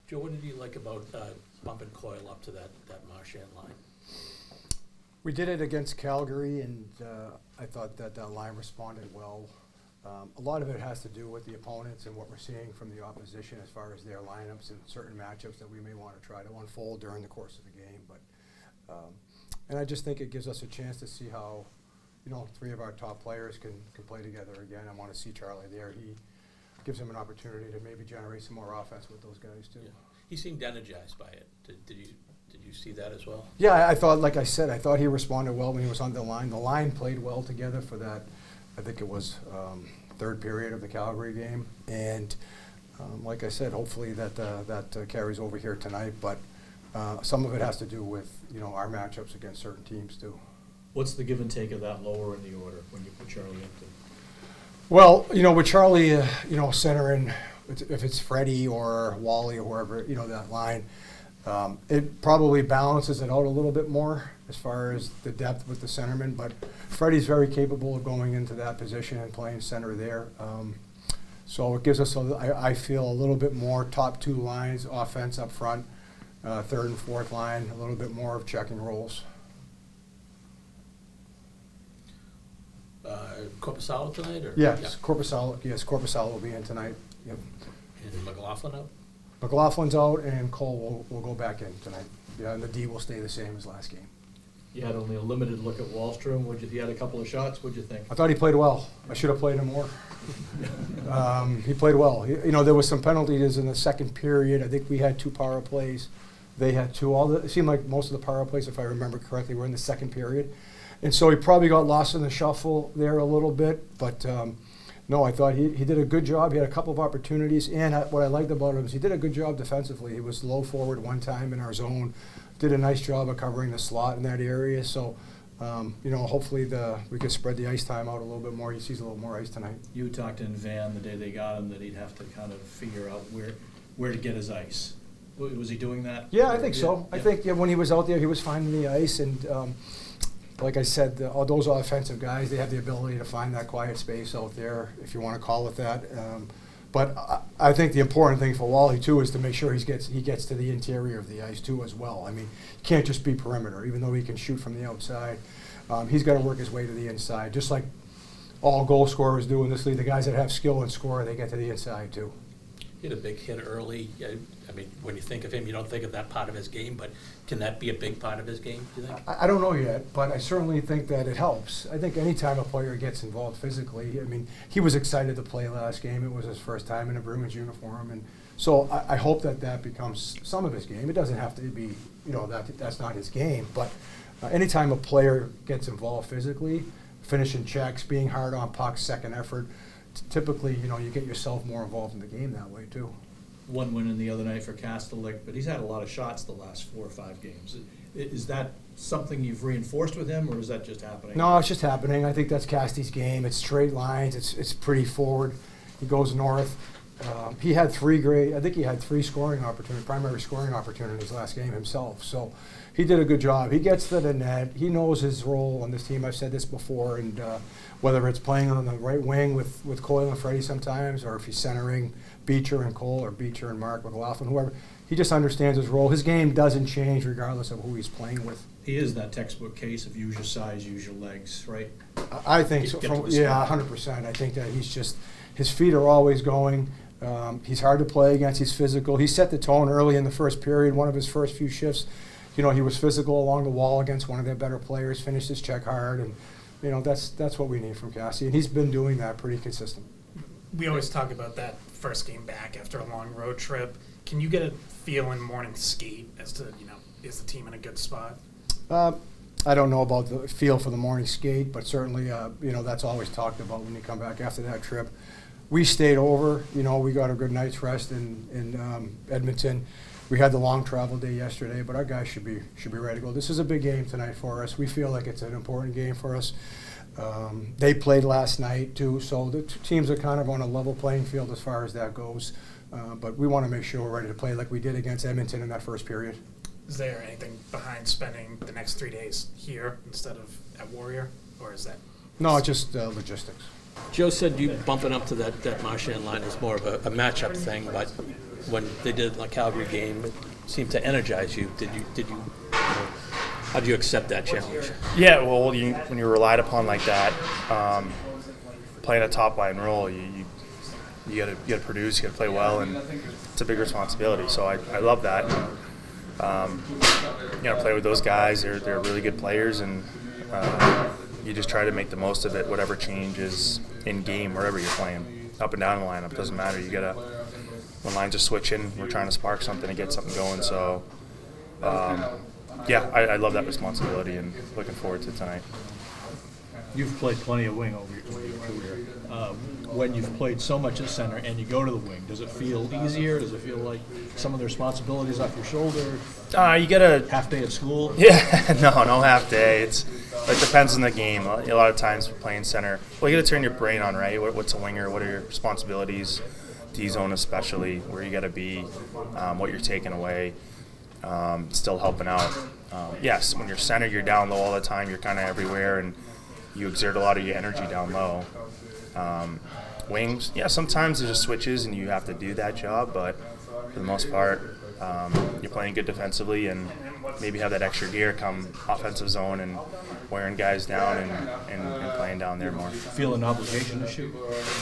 Joe, what did you like about bumping Coyle up to that Marchand line? We did it against Calgary, and I thought that line responded well. A lot of it has to do with the opponents and what we're seeing from the opposition as far as their lineups and certain matchups that we may want to try to unfold during the course of the game. But and I just think it gives us a chance to see how, three of our top players can play together again. I want to see Charlie there. He gives him an opportunity to maybe generate some more offense with those guys too. Yeah. He seemed energized by it. Did you see that as well? Yeah, I thought, like I said, I thought he responded well when he was on the line. The line played well together for that. I think it was third period of the Calgary game, and like I said, hopefully that carries over here tonight. But some of it has to do with our matchups against certain teams too. What's the give and take of that lower in the order when you put Charlie into? Well, with Charlie, centering, if it's Freddie or Wally or whoever, that line, it probably balances it out a little bit more as far as the depth with the centerman. But Freddie's very capable of going into that position and playing center there. So it gives us, I feel, a little bit more top two lines, offense up front, third and fourth line, a little bit more of checking roles. Corpusalo tonight? Or? Yes, Yeah. Corpusalo will be in tonight. Yep. And McLaughlin out? McLaughlin's out, and Cole will go back in tonight. Yeah, and the D will stay the same as last game. You had only a limited look at Wahlstrom. He had a couple of shots. What'd you think? I thought he played well. I should have played him more. He played well. There was some penalties in the second period. I think we had 2 power plays. They had 2. It seemed like most of the power plays, if I remember correctly, were in the second period. And so he probably got lost in the shuffle there a little bit. But, no, I thought he did a good job. He had a couple of opportunities. And what I liked about him is he did a good job defensively. He was low forward one time in our zone. Did a nice job of covering the slot in that area. So, hopefully we can spread the ice time out a little bit more. He sees a little more ice tonight. You talked in Van the day they got him that he'd have to kind of figure out where to get his ice. Was he doing that? Yeah, I think so. Yeah. I think when he was out there, he was finding the ice. And like I said, all those offensive guys, they have the ability to find that quiet space out there, if you want to call it that. But I think the important thing for Wally, too, is to make sure he gets to the interior of the ice, too, as well. I mean, he can't just be perimeter, even though he can shoot from the outside. He's got to work his way to the inside, just like all goal scorers do in this league. The guys that have skill and score, they get to the inside, too. He had a big hit early. I mean, when you think of him, you don't think of that part of his game, but can that be a big part of his game, do you think? I don't know yet, but I certainly think that it helps. I think any time a player gets involved physically, I mean, he was excited to play last game. It was his first time in a Bruins uniform, and so I hope that becomes some of his game. It doesn't have to be, that's not his game, but anytime a player gets involved physically, finishing checks, being hard on pucks, second effort, typically, you get yourself more involved in the game that way, too. One win in the other night for Kastelik, but he's had a lot of shots the last 4 or 5 games. Is that something you've reinforced with him, or is that just happening? No, it's just happening. I think that's Casty's game. It's straight lines. It's pretty forward. He goes north. He had 3 primary scoring opportunities last game himself. So he did a good job. He gets to the net. He knows his role on this team. I've said this before, and whether it's playing on the right wing with Coyle and Freddie sometimes, or if he's centering Beecher and Cole or Beecher and Mark McLaughlin, whoever, he just understands his role. His game doesn't change regardless of who he's playing with. He is that textbook case of use your size, use your legs, right? I think so. 100%. I think that his feet are always going. He's hard to play against. He's physical. He set the tone early in the first period. One of his first few shifts, he was physical along the wall against one of their better players, finished his check hard, and that's what we need from Cassie. And he's been doing that pretty consistent. We always talk about that first game back after a long road trip. Can you get a feel in morning skate as to, is the team in a good spot? I don't know about the feel for the morning skate, but certainly, that's always talked about when you come back after that trip. We stayed over. We got a good night's rest in Edmonton. We had the long travel day yesterday, but our guys should be ready to go. This is a big game tonight for us. We feel like it's an important game for us. They played last night too, so the 2 teams are kind of on a level playing field as far as that goes. But we want to make sure we're ready to play like we did against Edmonton in that first period. Is there anything behind spending the next 3 days here instead of at Warrior, or is that? No, it's just logistics. Joe said you bumping up to that Marchand line is more of a matchup thing, but when they did the Calgary game, it seemed to energize you. Did you how do you accept that challenge? Yeah, well, when you're relied upon like that, playing a top line role, you gotta produce, you gotta play well, and it's a big responsibility. So I love that. Play with those guys. They're really good players, and you just try to make the most of it. Whatever changes in game, wherever you're playing, up and down the lineup, doesn't matter. You gotta, when lines are switching, we're trying to spark something and get something going. So. I love that responsibility and looking forward to tonight. You've played plenty of wing over your career. When you've played so much at center and you go to the wing, does it feel easier? Does it feel like some of the responsibilities off your shoulder? You get a half day at school? Yeah, no half day. It depends on the game. A lot of times playing center, well, you got to turn your brain on, right? What's a winger? What are your responsibilities? D-zone especially, where you got to be, what you're taking away. Still helping out. Yes, when you're center, you're down low all the time. You're kind of everywhere, and you exert a lot of your energy down low. Wings, sometimes there's just switches, and you have to do that job. But for the most part, you're playing good defensively, and maybe have that extra gear come offensive zone and wearing guys down and playing down there more. Feel an obligation to shoot?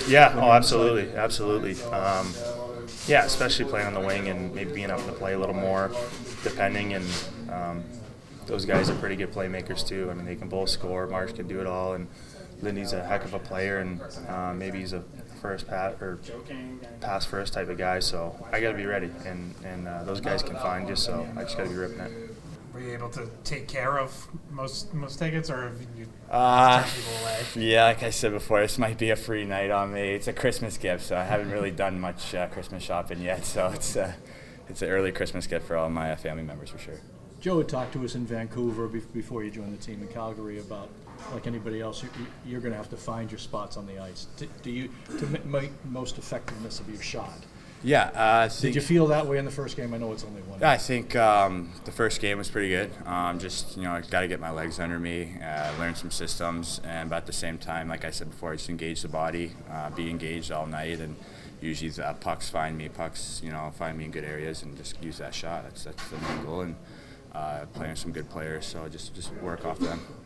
Yeah. Oh, absolutely. Yeah, especially playing on the wing and maybe being able to play a little more, depending. And those guys are pretty good playmakers too. I mean, they can both score. Marsh can do it all, and Lindy's a heck of a player, and maybe he's a pass first type of guy. So I got to be ready, and those guys can find you. So I just got to be ripping it. Were you able to take care of most tickets, or have you turned people away? Yeah, like I said before, this might be a free night on me. It's a Christmas gift, so I haven't really done much Christmas shopping yet. So it's an early Christmas gift for all my family members for sure. Joe had talked to us in Vancouver before you joined the team in Calgary about, like anybody else, you're going to have to find your spots on the ice. Do you to make most effectiveness of your shot? Yeah. Did you feel that way in the first game? I know it's only one. I think the first game was pretty good. I got to get my legs under me, learn some systems, but at the same time, like I said before, just engage the body, be engaged all night, and usually pucks find me in good areas, and just use that shot. That's the main goal, and playing with some good players, so just work off them.